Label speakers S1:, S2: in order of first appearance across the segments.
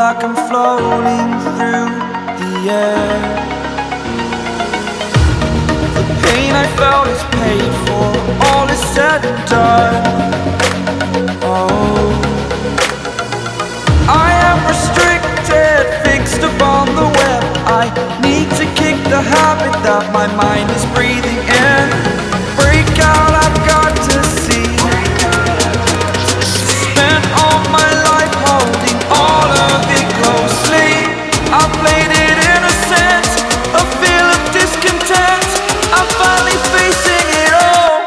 S1: like I'm floating through the air. The pain I felt is paid for, all is said and done. Oh, I am restricted, fixed upon the web. I need to kick the habit that my mind is breathing in. Break out, I've got to see. Spent all my life holding all of it closely. I played it innocent, a feel of discontent. I'm finally facing it all,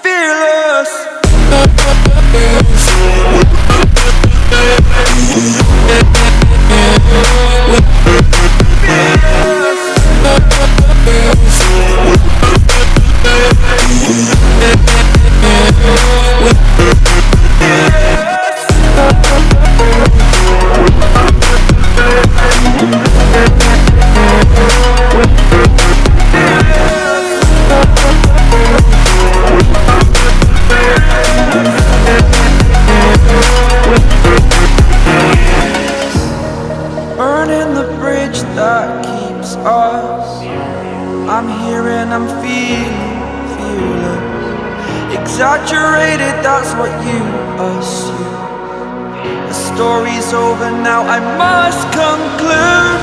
S1: fearless. Burning the bridge that keeps us. I'm here and I'm feeling fearless. Exaggerated, that's what you assume. The story's over now, I must conclude.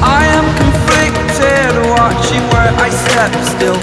S1: I am conflicted, watching where I step still.